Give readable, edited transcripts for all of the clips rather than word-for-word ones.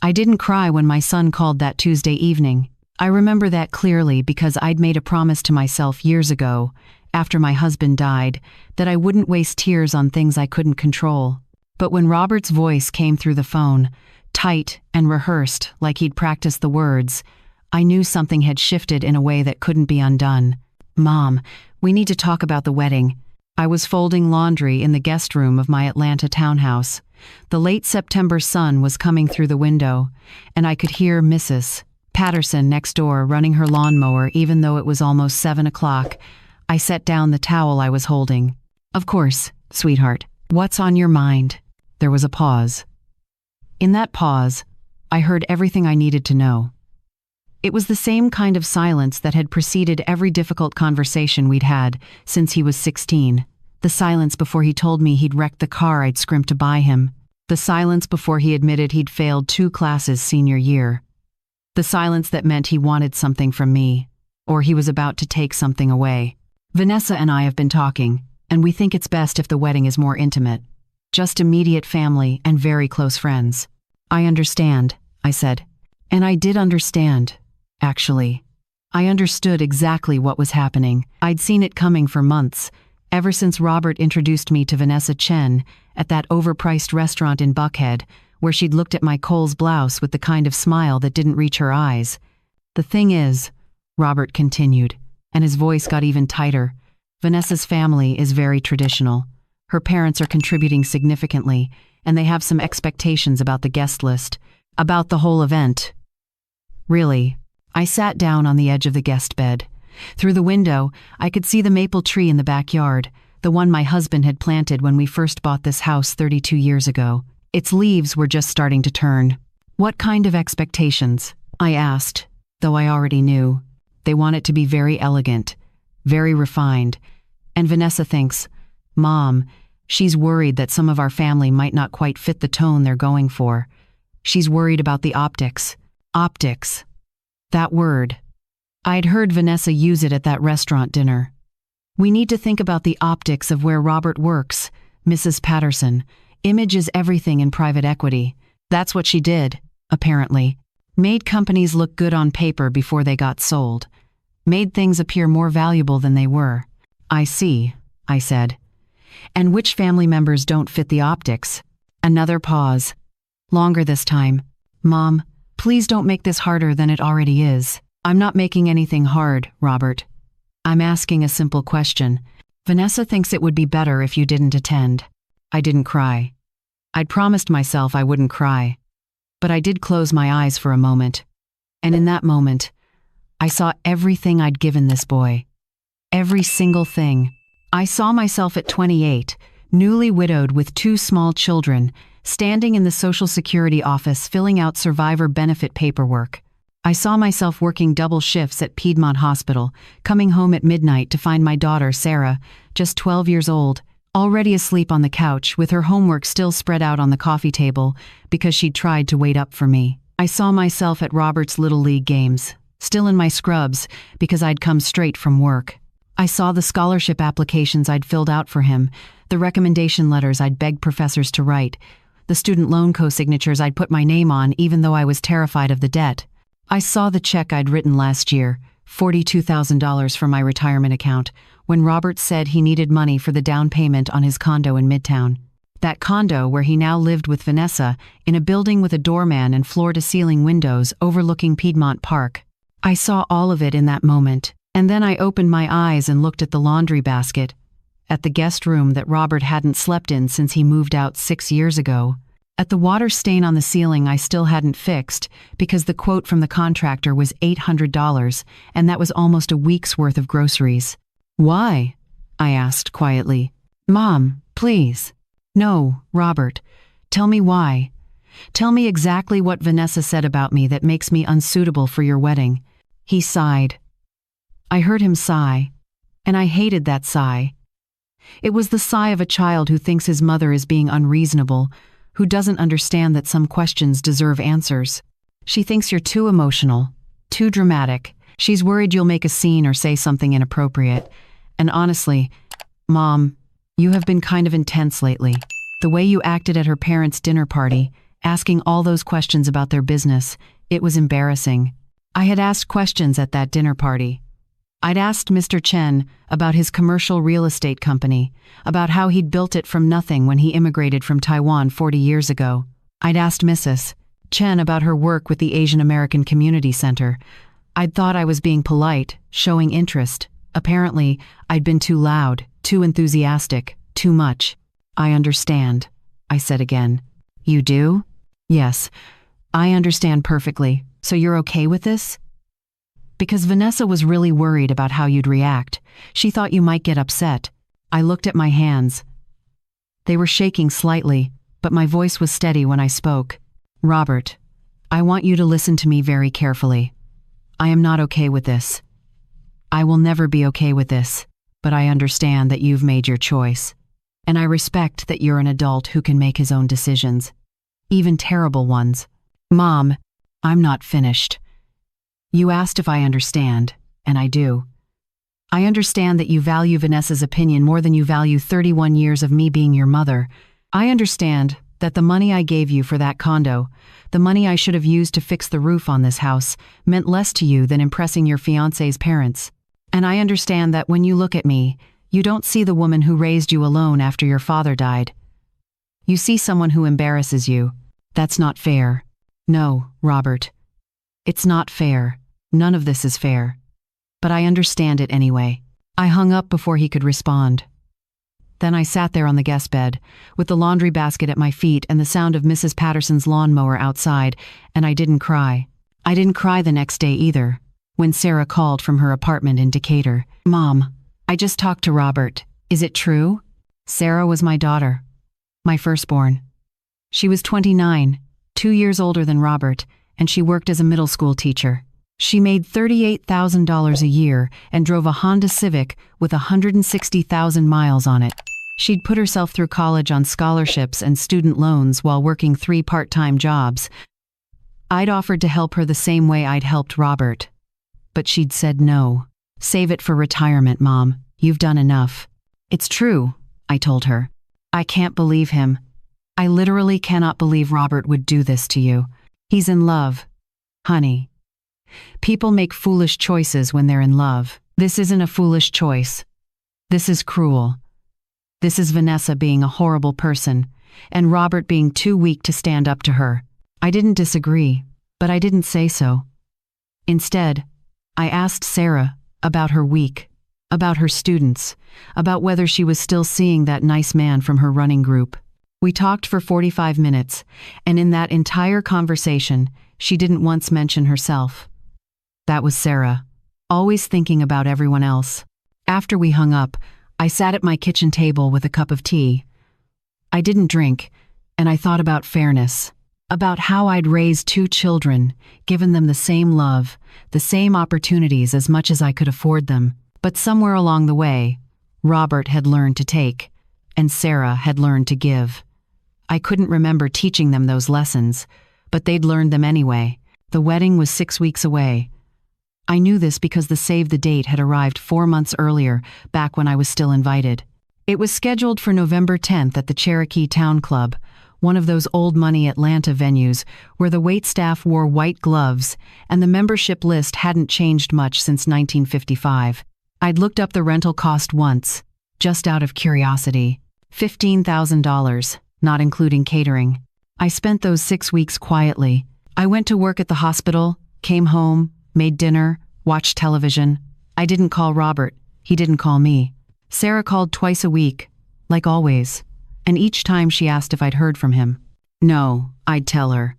I didn't cry when my son called that Tuesday evening. I remember that clearly because I'd made a promise to myself years ago, after my husband died, that I wouldn't waste tears on things I couldn't control. But when Robert's voice came through the phone, tight and rehearsed like he'd practiced the words, I knew something had shifted in a way that couldn't be undone. "Mom, we need to talk about the wedding." I was folding laundry in the guest room of my Atlanta townhouse. The late September sun was coming through the window, and I could hear Mrs. Patterson next door running her lawnmower even though it was almost 7 o'clock. I set down the towel I was holding. "Of course, sweetheart. What's on your mind?" There was a pause. In that pause, I heard everything I needed to know. It was the same kind of silence that had preceded every difficult conversation we'd had since he was 16. The silence before he told me he'd wrecked the car I'd scrimped to buy him. The silence before he admitted he'd failed 2 classes senior year. The silence that meant he wanted something from me, or he was about to take something away. "Vanessa and I have been talking, and we think it's best if the wedding is more intimate. Just immediate family and very close friends." "I understand," I said. And I did understand, actually. I understood exactly what was happening. I'd seen it coming for months, ever since Robert introduced me to Vanessa Chen at that overpriced restaurant in Buckhead, where she'd looked at my Kohl's blouse with the kind of smile that didn't reach her eyes. "The thing is," Robert continued, and his voice got even tighter, "Vanessa's family is very traditional. Her parents are contributing significantly, and they have some expectations about the guest list, about the whole event." Really, I sat down on the edge of the guest bed. Through the window, I could see the maple tree in the backyard, the one my husband had planted when we first bought this house 32 years ago. Its leaves were just starting to turn. "What kind of expectations?" I asked, though I already knew. They want it to be very elegant, very refined. And Vanessa thinks, "Mom, she's worried that some of our family might not quite fit the tone they're going for. She's worried about the optics." Optics. That word. I'd heard Vanessa use it at that restaurant dinner. "We need to think about the optics of where Robert works, Mrs. Patterson. Image is everything in private equity." That's what she did, apparently. Made companies look good on paper before they got sold. Made things appear more valuable than they were. "I see," I said. "And which family members don't fit the optics?" Another pause. Longer this time. "Mom, please don't make this harder than it already is." "I'm not making anything hard, Robert. I'm asking a simple question. Vanessa thinks it would be better if you didn't attend." I didn't cry. I'd promised myself I wouldn't cry. But I did close my eyes for a moment. And in that moment, I saw everything I'd given this boy. Every single thing. I saw myself at 28, newly widowed with 2 small children, standing in the Social Security office filling out survivor benefit paperwork. I saw myself working double shifts at Piedmont Hospital, coming home at midnight to find my daughter, Sarah, just 12 years old, already asleep on the couch with her homework still spread out on the coffee table because she'd tried to wait up for me. I saw myself at Robert's Little League games, still in my scrubs because I'd come straight from work. I saw the scholarship applications I'd filled out for him, the recommendation letters I'd begged professors to write, the student loan co-signatures I'd put my name on even though I was terrified of the debt. I saw the check I'd written last year, $42,000 from my retirement account, when Robert said he needed money for the down payment on his condo in Midtown. That condo where he now lived with Vanessa, in a building with a doorman and floor-to-ceiling windows overlooking Piedmont Park. I saw all of it in that moment, and then I opened my eyes and looked at the laundry basket, at the guest room that Robert hadn't slept in since he moved out 6 years ago, at the water stain on the ceiling I still hadn't fixed because the quote from the contractor was $800, and that was almost a week's worth of groceries. "Why?" I asked quietly. "Mom, please." "No, Robert. Tell me why. Tell me exactly what Vanessa said about me that makes me unsuitable for your wedding." He sighed. I heard him sigh, and I hated that sigh. It was the sigh of a child who thinks his mother is being unreasonable, who doesn't understand that some questions deserve answers. She thinks you're too emotional, too dramatic. She's worried you'll make a scene or say something inappropriate. And honestly, Mom, you have been kind of intense lately. The way you acted at her parents' dinner party, asking all those questions about their business. It was embarrassing. I had asked questions at that dinner party. I'd asked Mr. Chen about his commercial real estate company, about how he'd built it from nothing when he immigrated from Taiwan 40 years ago. I'd asked Mrs. Chen about her work with the Asian American Community Center. I'd thought I was being polite, showing interest. Apparently, I'd been too loud, too enthusiastic, too much. "I understand," I said again. "You do?" "Yes, I understand perfectly. So you're okay with this?" Because Vanessa was really worried about how you'd react. She thought you might get upset. I looked at my hands. They were shaking slightly, but my voice was steady when I spoke. "Robert, I want you to listen to me very carefully. I am not okay with this. I will never be okay with this, but I understand that you've made your choice. And I respect that you're an adult who can make his own decisions, even terrible ones." "Mom, I'm not finished. You asked if I understand, and I do. I understand that you value Vanessa's opinion more than you value 31 years of me being your mother. I understand that the money I gave you for that condo, the money I should have used to fix the roof on this house, meant less to you than impressing your fiancé's parents. And I understand that when you look at me, you don't see the woman who raised you alone after your father died. You see someone who embarrasses you. That's not fair. No, Robert. It's not fair. None of this is fair. But I understand it anyway." I hung up before he could respond. Then I sat there on the guest bed, with the laundry basket at my feet and the sound of Mrs. Patterson's lawnmower outside, and I didn't cry. I didn't cry the next day either, when Sarah called from her apartment in Decatur. "Mom, I just talked to Robert. Is it true?" Sarah was my daughter, my firstborn. She was 29, 2 years older than Robert, and she worked as a middle school teacher. She made $38,000 a year and drove a Honda Civic with 160,000 miles on it. She'd put herself through college on scholarships and student loans while working 3 part-time jobs. I'd offered to help her the same way I'd helped Robert. But she'd said no. "Save it for retirement, Mom. You've done enough." "It's true," I told her. "I can't believe him. I literally cannot believe Robert would do this to you. He's in love. Honey. People make foolish choices when they're in love. This isn't a foolish choice. This is cruel. This is Vanessa being a horrible person, and Robert being too weak to stand up to her." I didn't disagree, but I didn't say so. Instead, I asked Sarah about her week, about her students, about whether she was still seeing that nice man from her running group. We talked for 45 minutes, and in that entire conversation, she didn't once mention herself. That was Sarah, always thinking about everyone else. After we hung up, I sat at my kitchen table with a cup of tea. I didn't drink, and I thought about fairness, about how I'd raised 2 children, given them the same love, the same opportunities as much as I could afford them. But somewhere along the way, Robert had learned to take, and Sarah had learned to give. I couldn't remember teaching them those lessons, but they'd learned them anyway. The wedding was 6 weeks away. I knew this because the save the date had arrived 4 months earlier, back when I was still invited. It was scheduled for November 10th at the Cherokee Town Club, one of those old-money Atlanta venues where the waitstaff wore white gloves and the membership list hadn't changed much since 1955. I'd looked up the rental cost once, just out of curiosity. $15,000, not including catering. I spent those 6 weeks quietly. I went to work at the hospital, came home, made dinner, watched television. I didn't call Robert. He didn't call me. Sarah called twice a week, like always, and each time she asked if I'd heard from him. No, I'd tell her.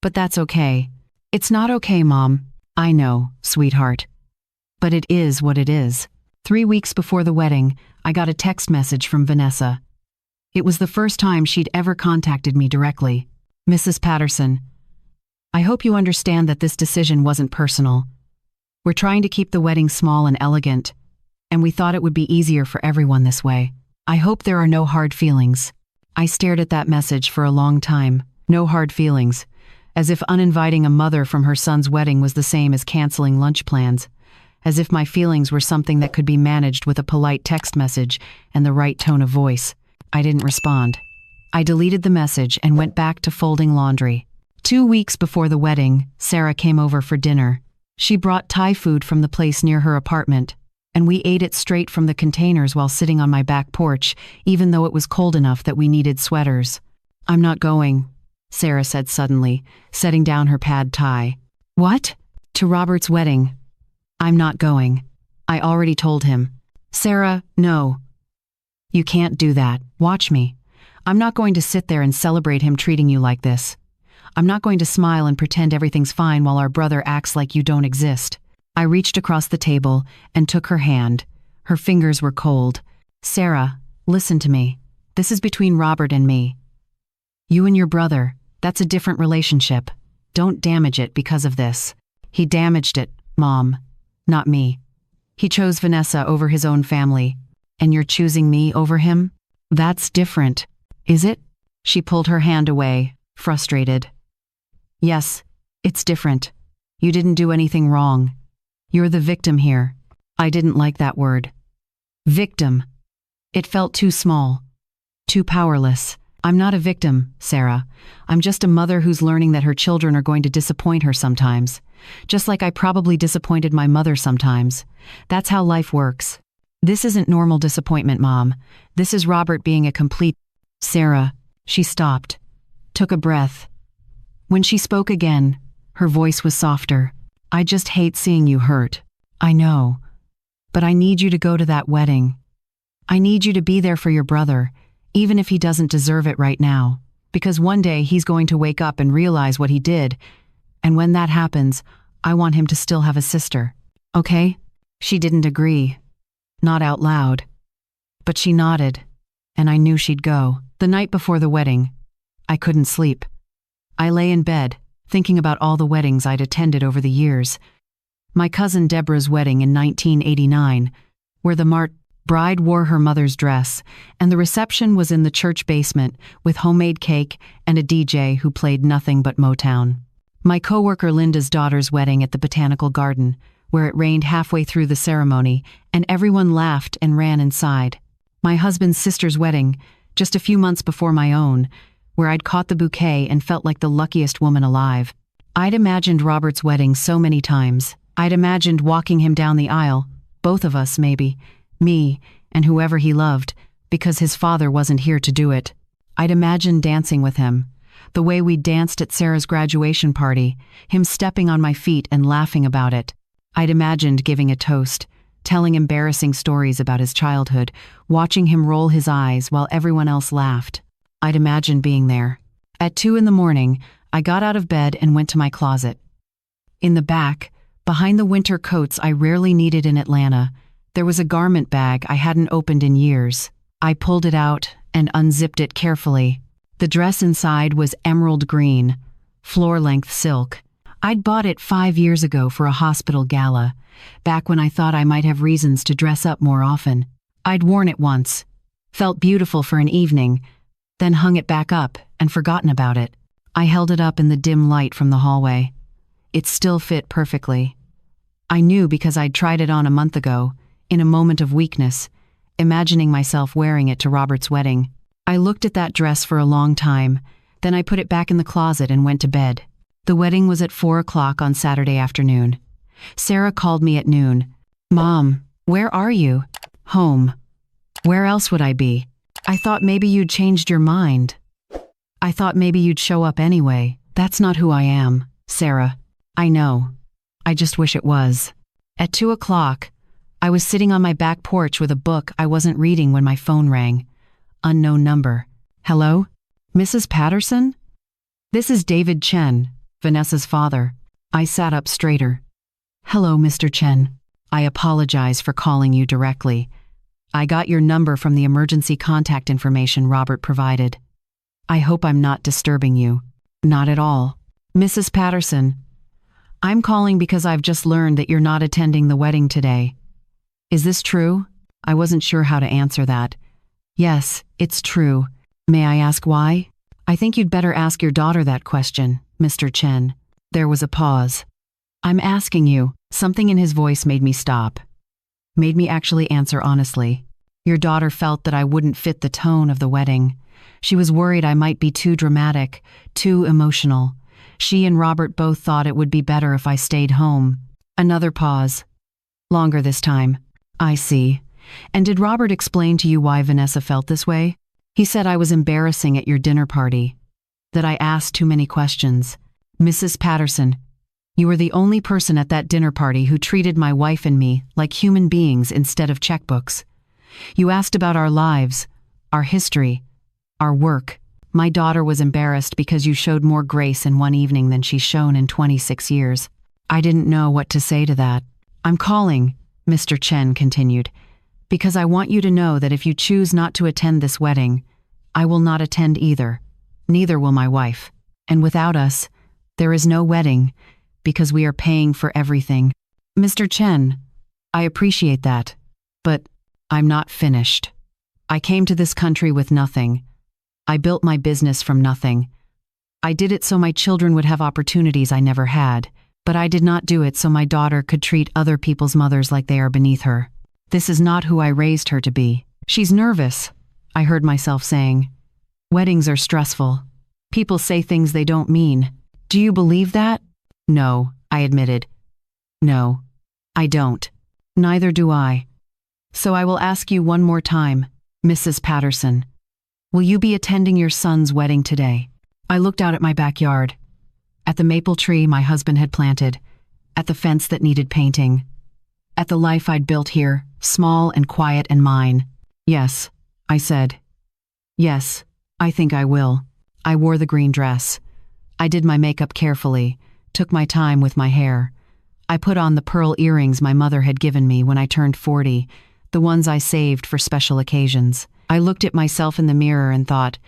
But that's okay. It's not okay, Mom. I know, sweetheart. But it is what it is. 3 weeks before the wedding, I got a text message from Vanessa. It was the first time she'd ever contacted me directly. "Mrs. Patterson, I hope you understand that this decision wasn't personal. We're trying to keep the wedding small and elegant, and we thought it would be easier for everyone this way. I hope there are no hard feelings." I stared at that message for a long time. No hard feelings, as if uninviting a mother from her son's wedding was the same as canceling lunch plans, as if my feelings were something that could be managed with a polite text message and the right tone of voice. I didn't respond. I deleted the message and went back to folding laundry. 2 weeks before the wedding, Sarah came over for dinner. She brought Thai food from the place near her apartment, and we ate it straight from the containers while sitting on my back porch, even though it was cold enough that we needed sweaters. "I'm not going," Sarah said suddenly, setting down her pad thai. "What?" "To Robert's wedding." "I'm not going. I already told him." "Sarah, no. You can't do that. Watch me. I'm not going to sit there and celebrate him treating you like this. I'm not going to smile and pretend everything's fine while our brother acts like you don't exist." I reached across the table and took her hand. Her fingers were cold. "Sarah, listen to me. This is between Robert and me. You and your brother, that's a different relationship. Don't damage it because of this." "He damaged it, Mom, not me. He chose Vanessa over his own family. And you're choosing me over him? That's different, is it?" She pulled her hand away, frustrated. "Yes, it's different. You didn't do anything wrong. You're the victim here." I didn't like that word. Victim. It felt too small, too powerless. "I'm not a victim, Sarah. I'm just a mother who's learning that her children are going to disappoint her sometimes. Just like I probably disappointed my mother sometimes. That's how life works. This isn't normal disappointment, Mom. This is Robert being a complete—" "Sarah," she stopped, took a breath. When she spoke again, her voice was softer. "I just hate seeing you hurt. I know. But I need you to go to that wedding. I need you to be there for your brother, even if he doesn't deserve it right now. Because one day he's going to wake up and realize what he did. And when that happens, I want him to still have a sister. Okay?" She didn't agree. Not out loud. But she nodded, and I knew she'd go. The night before the wedding, I couldn't sleep. I lay in bed, thinking about all the weddings I'd attended over the years. My cousin Deborah's wedding in 1989, where the bride wore her mother's dress, and the reception was in the church basement with homemade cake and a DJ who played nothing but Motown. My coworker Linda's daughter's wedding at the Botanical Garden, where it rained halfway through the ceremony and everyone laughed and ran inside. My husband's sister's wedding, just a few months before my own, where I'd caught the bouquet and felt like the luckiest woman alive. I'd imagined Robert's wedding so many times. I'd imagined walking him down the aisle, both of us maybe, me and whoever he loved, because his father wasn't here to do it. I'd imagined dancing with him, the way we danced at Sarah's graduation party, him stepping on my feet and laughing about it. I'd imagined giving a toast, telling embarrassing stories about his childhood, watching him roll his eyes while everyone else laughed. I'd imagined being there. At 2 a.m, I got out of bed and went to my closet. In the back, behind the winter coats I rarely needed in Atlanta, there was a garment bag I hadn't opened in years. I pulled it out and unzipped it carefully. The dress inside was emerald green, floor-length silk. I'd bought it 5 years ago for a hospital gala, back when I thought I might have reasons to dress up more often. I'd worn it once, felt beautiful for an evening, then hung it back up and forgotten about it. I held it up in the dim light from the hallway. It still fit perfectly. I knew because I'd tried it on a month ago, in a moment of weakness, imagining myself wearing it to Robert's wedding. I looked at that dress for a long time, then I put it back in the closet and went to bed. The wedding was at 4 o'clock on Saturday afternoon. Sarah called me at noon. "Mom, where are you?" "Home. Where else would I be? I thought maybe you'd changed your mind. I thought maybe you'd show up anyway." "That's not who I am, Sarah. I know. I just wish it was." At 2 o'clock, I was sitting on my back porch with a book I wasn't reading when my phone rang. Unknown number. "Hello? Mrs. Patterson? This is David Chen, Vanessa's father." I sat up straighter. "Hello, Mr. Chen. I apologize for calling you directly. I got your number from the emergency contact information Robert provided. I hope I'm not disturbing you." "Not at all. Mrs. Patterson, I'm calling because I've just learned that you're not attending the wedding today. Is this true?" I wasn't sure how to answer that. "Yes, it's true. May I ask why?" "I think you'd better ask your daughter that question, Mr. Chen." There was a pause. "I'm asking you." Something in his voice made me stop. Made me actually answer honestly. "Your daughter felt that I wouldn't fit the tone of the wedding. She was worried I might be too dramatic, too emotional. She and Robert both thought it would be better if I stayed home. Another pause. Longer this time. I see. And did Robert explain to you why Vanessa felt this way? He said I was embarrassing at your dinner party, that I asked too many questions. Mrs. Patterson, you were the only person at that dinner party who treated my wife and me like human beings instead of checkbooks. You asked about our lives, our history, our work. My daughter was embarrassed because you showed more grace in one evening than she's shown in 26 years. I didn't know what to say to that. I'm calling, Mr. Chen continued, because I want you to know that if you choose not to attend this wedding, I will not attend either. Neither will my wife. And without us, there is no wedding, because we are paying for everything. Mr. Chen, I appreciate that, but I'm not finished. I came to this country with nothing. I built my business from nothing. I did it so my children would have opportunities I never had, but I did not do it so my daughter could treat other people's mothers like they are beneath her. This is not who I raised her to be. She's nervous, I heard myself saying. Weddings are stressful. People say things they don't mean. Do you believe that? No, I admitted. No, I don't. Neither do I. So I will ask you one more time, Mrs. Patterson. Will you be attending your son's wedding today? I looked out at my backyard, at the maple tree my husband had planted, at the fence that needed painting, at the life I'd built here, small and quiet and mine. Yes, I said. Yes, I think I will. I wore the green dress. I did my makeup carefully, took my time with my hair. I put on the pearl earrings my mother had given me when I turned 40, the ones I saved for special occasions. I looked at myself in the mirror and thought,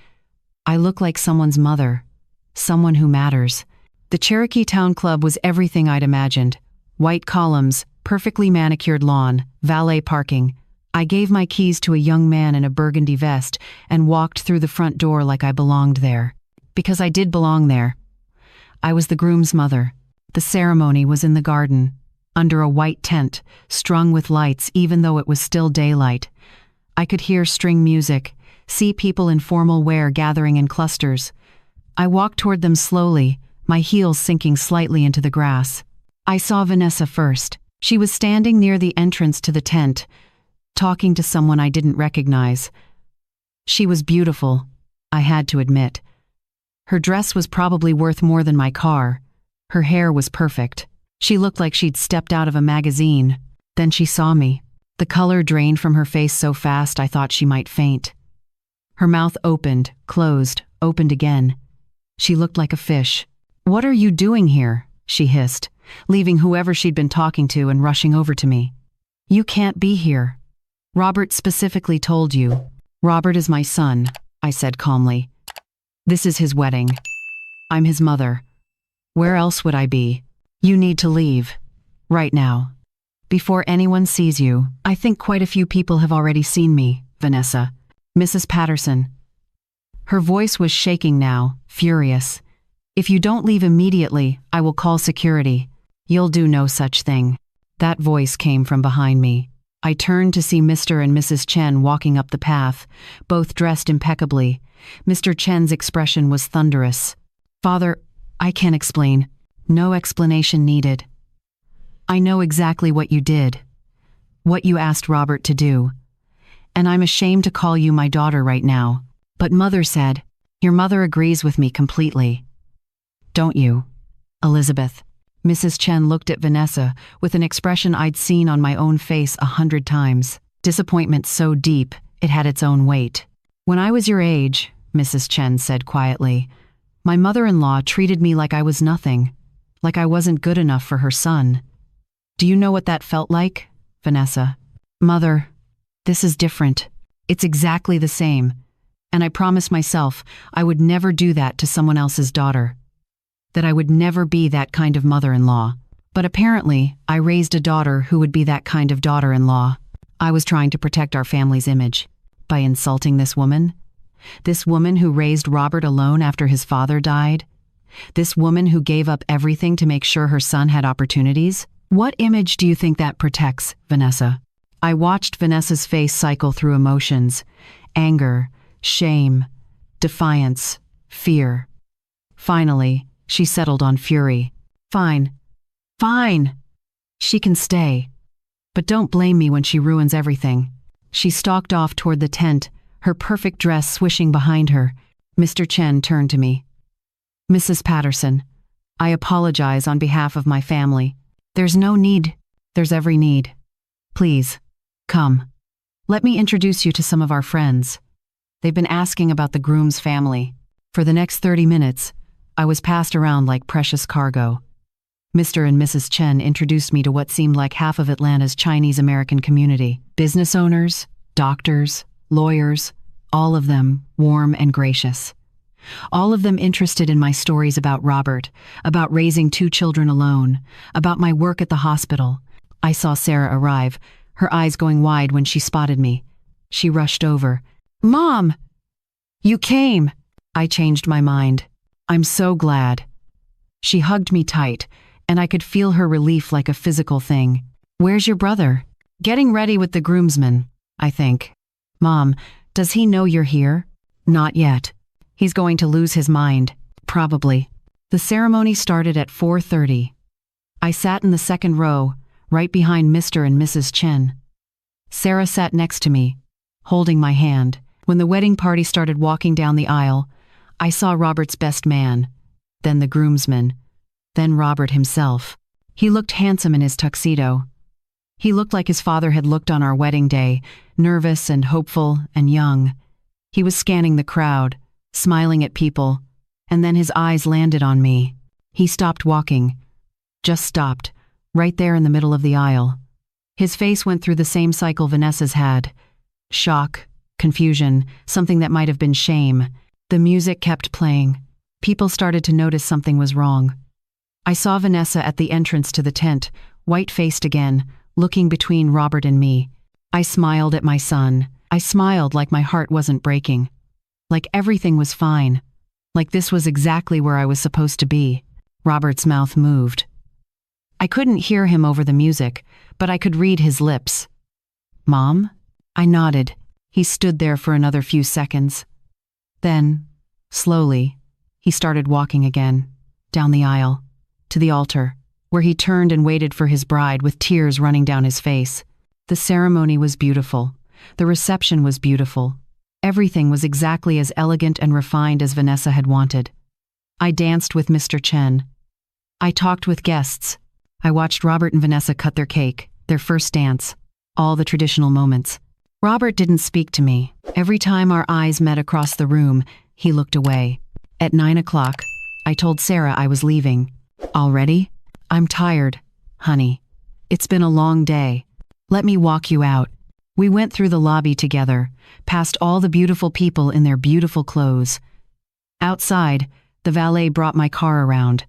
I look like someone's mother, someone who matters. The Cherokee Town Club was everything I'd imagined. White columns, perfectly manicured lawn, valet parking. I gave my keys to a young man in a burgundy vest and walked through the front door like I belonged there. Because I did belong there. I was the groom's mother. The ceremony was in the garden, under a white tent, strung with lights even though it was still daylight. I could hear string music, see people in formal wear gathering in clusters. I walked toward them slowly, my heels sinking slightly into the grass. I saw Vanessa first. She was standing near the entrance to the tent, talking to someone I didn't recognize. She was beautiful, I had to admit. Her dress was probably worth more than my car. Her hair was perfect. She looked like she'd stepped out of a magazine. Then she saw me. The color drained from her face so fast I thought she might faint. Her mouth opened, closed, opened again. She looked like a fish. "What are you doing here?" she hissed, leaving whoever she'd been talking to and rushing over to me. "You can't be here. Robert specifically told you." "Robert is my son," I said calmly. "This is his wedding. I'm his mother. Where else would I be? You need to leave. Right now. Before anyone sees you." "I think quite a few people have already seen me, Vanessa. Mrs. Patterson." Her voice was shaking now, furious. "If you don't leave immediately, I will call security. You'll do no such thing." That voice came from behind me. I turned to see Mr. and Mrs. Chen walking up the path, both dressed impeccably. Mr. Chen's expression was thunderous. "Father, I can't explain. No explanation needed. I know exactly what you did. What you asked Robert to do. And I'm ashamed to call you my daughter right now. But Mother said, your mother agrees with me completely. Don't you, Elizabeth?" Mrs. Chen looked at Vanessa with an expression I'd seen on my own face 100 times. Disappointment so deep, it had its own weight. "When I was your age," Mrs. Chen said quietly, "my mother-in-law treated me like I was nothing, like I wasn't good enough for her son. Do you know what that felt like, Vanessa?" "Mother, this is different. It's exactly the same. And I promised myself I would never do that to someone else's daughter. That I would never be that kind of mother-in-law. But apparently, I raised a daughter who would be that kind of daughter-in-law. I was trying to protect our family's image. By insulting this woman? This woman who raised Robert alone after his father died? This woman who gave up everything to make sure her son had opportunities? What image do you think that protects, Vanessa?" I watched Vanessa's face cycle through emotions. Anger, shame, defiance, fear. Finally, she settled on fury. Fine. Fine. She can stay. But don't blame me when she ruins everything. She stalked off toward the tent, her perfect dress swishing behind her. Mr. Chen turned to me. Mrs. Patterson, I apologize on behalf of my family. There's no need. There's every need. Please, come. Let me introduce you to some of our friends. They've been asking about the groom's family. For the next 30 minutes, I was passed around like precious cargo. Mr. and Mrs. Chen introduced me to what seemed like half of Atlanta's Chinese-American community. Business owners, doctors, lawyers, all of them warm and gracious. All of them interested in my stories about Robert, about raising 2 children alone, about my work at the hospital. I saw Sarah arrive, her eyes going wide when she spotted me. She rushed over. Mom! You came! I changed my mind. I'm so glad. She hugged me tight, and I could feel her relief like a physical thing. Where's your brother? Getting ready with the groomsmen, I think. Mom, does he know you're here? Not yet. He's going to lose his mind. Probably. The ceremony started at 4:30. I sat in the second row, right behind Mr. and Mrs. Chen. Sarah sat next to me, holding my hand. When the wedding party started walking down the aisle, I saw Robert's best man, then the groomsmen, then Robert himself. He looked handsome in his tuxedo. He looked like his father had looked on our wedding day, nervous and hopeful and young. He was scanning the crowd, smiling at people, and then his eyes landed on me. He stopped walking, just stopped, right there in the middle of the aisle. His face went through the same cycle Vanessa's had. Shock, confusion, something that might have been shame. The music kept playing. People started to notice something was wrong. I saw Vanessa at the entrance to the tent, white-faced again, looking between Robert and me. I smiled at my son. I smiled like my heart wasn't breaking. Like everything was fine. Like this was exactly where I was supposed to be. Robert's mouth moved. I couldn't hear him over the music, but I could read his lips. Mom? I nodded. He stood there for another few seconds. Then, slowly, he started walking again, down the aisle, to the altar, where he turned and waited for his bride with tears running down his face. The ceremony was beautiful. The reception was beautiful. Everything was exactly as elegant and refined as Vanessa had wanted. I danced with Mr. Chen. I talked with guests. I watched Robert and Vanessa cut their cake, their first dance, all the traditional moments. Robert didn't speak to me. Every time our eyes met across the room, he looked away. At 9 o'clock, I told Sarah I was leaving. Already? I'm tired, honey. It's been a long day. Let me walk you out. We went through the lobby together, past all the beautiful people in their beautiful clothes. Outside, the valet brought my car around.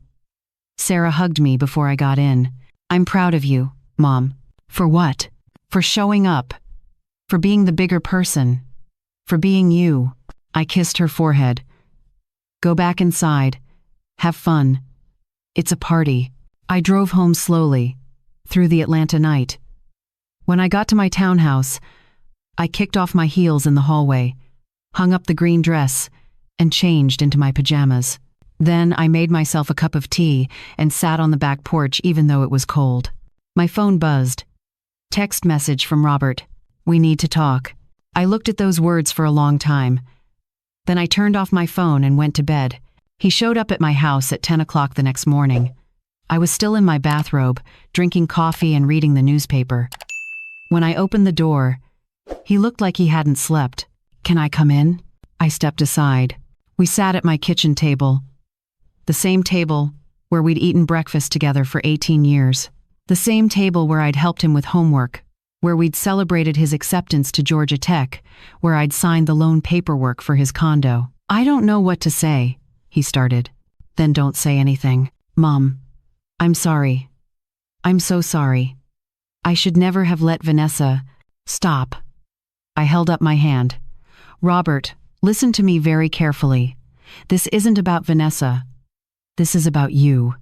Sarah hugged me before I got in. I'm proud of you, Mom. For what? For showing up. For being the bigger person. For being you. I kissed her forehead. Go back inside. Have fun. It's a party. I drove home slowly, through the Atlanta night. When I got to my townhouse, I kicked off my heels in the hallway, hung up the green dress, and changed into my pajamas. Then I made myself a cup of tea and sat on the back porch even though it was cold. My phone buzzed. Text message from Robert. We need to talk. I looked at those words for a long time. Then I turned off my phone and went to bed. He showed up at my house at 10 o'clock the next morning. I was still in my bathrobe, drinking coffee and reading the newspaper. When I opened the door, he looked like he hadn't slept. Can I come in? I stepped aside. We sat at my kitchen table. The same table where we'd eaten breakfast together for 18 years. The same table where I'd helped him with homework, where we'd celebrated his acceptance to Georgia Tech, where I'd signed the loan paperwork for his condo. I don't know what to say, he started. Then don't say anything. Mom, I'm sorry. I'm so sorry. I should never have let Vanessa. Stop. I held up my hand. Robert, listen to me very carefully. This isn't about Vanessa. This is about you.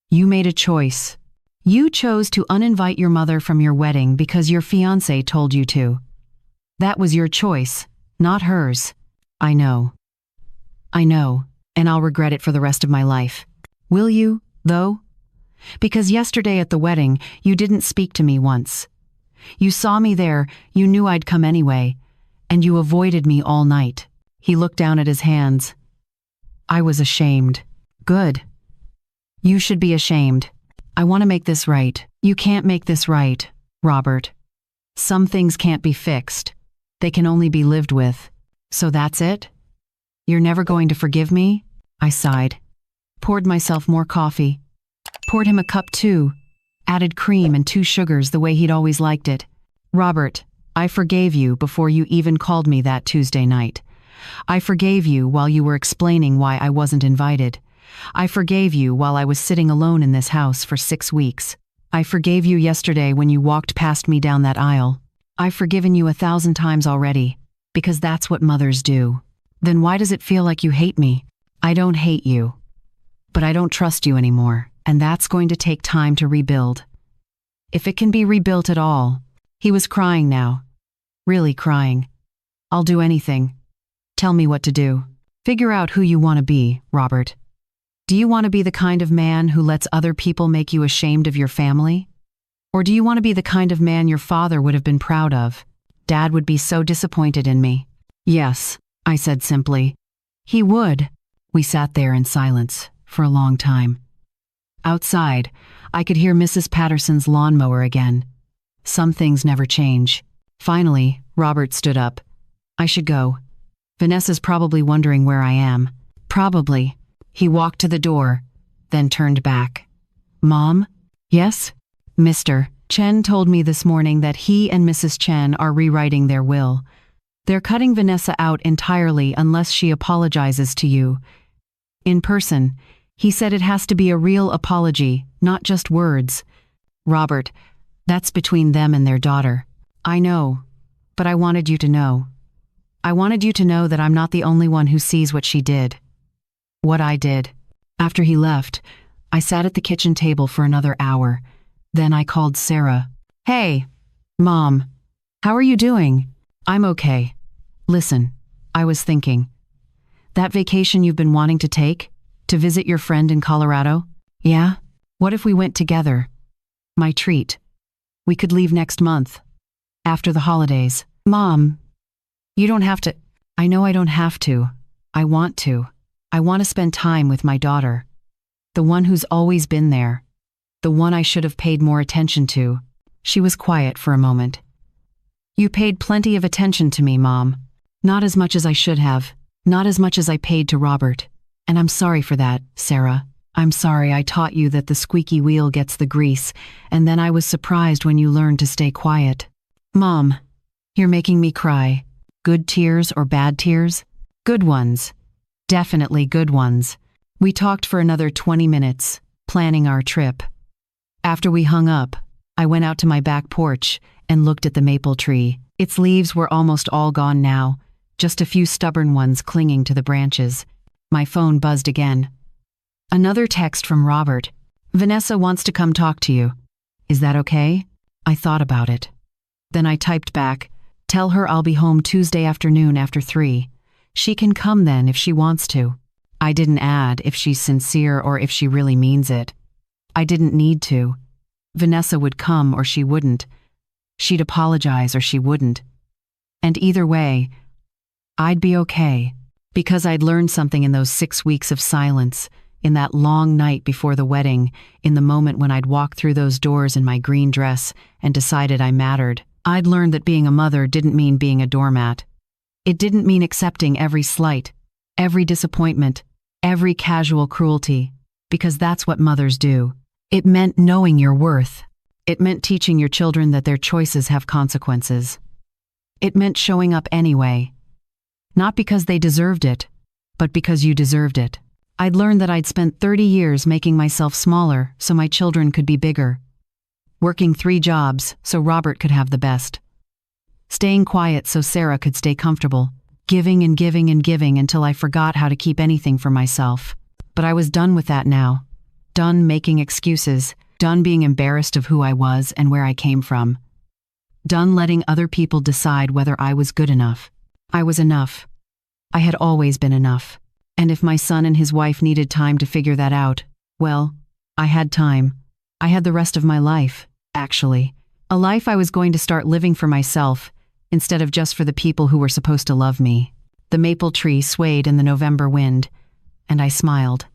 You made a choice. You chose to uninvite your mother from your wedding because your fiancé told you to. That was your choice, not hers. I know. I know, and I'll regret it for the rest of my life. Will you, though? Because yesterday at the wedding, you didn't speak to me once. You saw me there, you knew I'd come anyway, and you avoided me all night. He looked down at his hands. I was ashamed. Good. You should be ashamed. I want to make this right. You can't make this right, Robert. Some things can't be fixed. They can only be lived with. So that's it? You're never going to forgive me? I sighed. Poured myself more coffee. Poured him a cup too. Added cream and 2 sugars the way he'd always liked it. Robert, I forgave you before you even called me that Tuesday night. I forgave you while you were explaining why I wasn't invited. I forgave you while I was sitting alone in this house for 6 weeks. I forgave you yesterday when you walked past me down that aisle. I've forgiven you 1,000 times already, because that's what mothers do. Then why does it feel like you hate me? I don't hate you. But I don't trust you anymore, and that's going to take time to rebuild. If it can be rebuilt at all. He was crying now. Really crying. I'll do anything. Tell me what to do. Figure out who you want to be, Robert. Do you want to be the kind of man who lets other people make you ashamed of your family? Or do you want to be the kind of man your father would have been proud of? Dad would be so disappointed in me. Yes, I said simply. He would. We sat there in silence for a long time. Outside, I could hear Mrs. Patterson's lawnmower again. Some things never change. Finally, Robert stood up. I should go. Vanessa's probably wondering where I am. Probably. He walked to the door, then turned back. Mom? Yes? Mr. Chen told me this morning that he and Mrs. Chen are rewriting their will. They're cutting Vanessa out entirely unless she apologizes to you. In person, he said it has to be a real apology, not just words. Robert, that's between them and their daughter. I know, but I wanted you to know. I wanted you to know that I'm not the only one who sees what she did. What I did. After he left, I sat at the kitchen table for another hour. Then I called Sarah. Hey, Mom. How are you doing? I'm okay. Listen, I was thinking. That vacation you've been wanting to take? To visit your friend in Colorado? Yeah? What if we went together? My treat. We could leave next month. After the holidays. Mom, you don't have to. I know I don't have to. I want to. I want to spend time with my daughter. The one who's always been there. The one I should have paid more attention to. She was quiet for a moment. You paid plenty of attention to me, Mom. Not as much as I should have. Not as much as I paid to Robert. And I'm sorry for that, Sarah. I'm sorry I taught you that the squeaky wheel gets the grease, and then I was surprised when you learned to stay quiet. Mom, you're making me cry. Good tears or bad tears? Good ones. Definitely good ones. We talked for another 20 minutes, planning our trip. After we hung up, I went out to my back porch and looked at the maple tree. Its leaves were almost all gone now, just a few stubborn ones clinging to the branches. My phone buzzed again. Another text from Robert. Vanessa wants to come talk to you. Is that okay? I thought about it. Then I typed back, tell her I'll be home Tuesday afternoon after 3. She can come then if she wants to. I didn't add if she's sincere or if she really means it. I didn't need to. Vanessa would come or she wouldn't. She'd apologize or she wouldn't. And either way, I'd be okay, because I'd learned something in those 6 weeks of silence, in that long night before the wedding, in the moment when I'd walked through those doors in my green dress and decided I mattered. I'd learned that being a mother didn't mean being a doormat. It didn't mean accepting every slight, every disappointment, every casual cruelty, because that's what mothers do. It meant knowing your worth. It meant teaching your children that their choices have consequences. It meant showing up anyway. Not because they deserved it, but because you deserved it. I'd learned that I'd spent 30 years making myself smaller so my children could be bigger. Working 3 jobs so Robert could have the best. Staying quiet so Sarah could stay comfortable. Giving and giving and giving until I forgot how to keep anything for myself. But I was done with that now. Done making excuses. Done being embarrassed of who I was and where I came from. Done letting other people decide whether I was good enough. I was enough. I had always been enough. And if my son and his wife needed time to figure that out, well, I had time. I had the rest of my life, actually. A life I was going to start living for myself, instead of just for the people who were supposed to love me. The maple tree swayed in the November wind, and I smiled.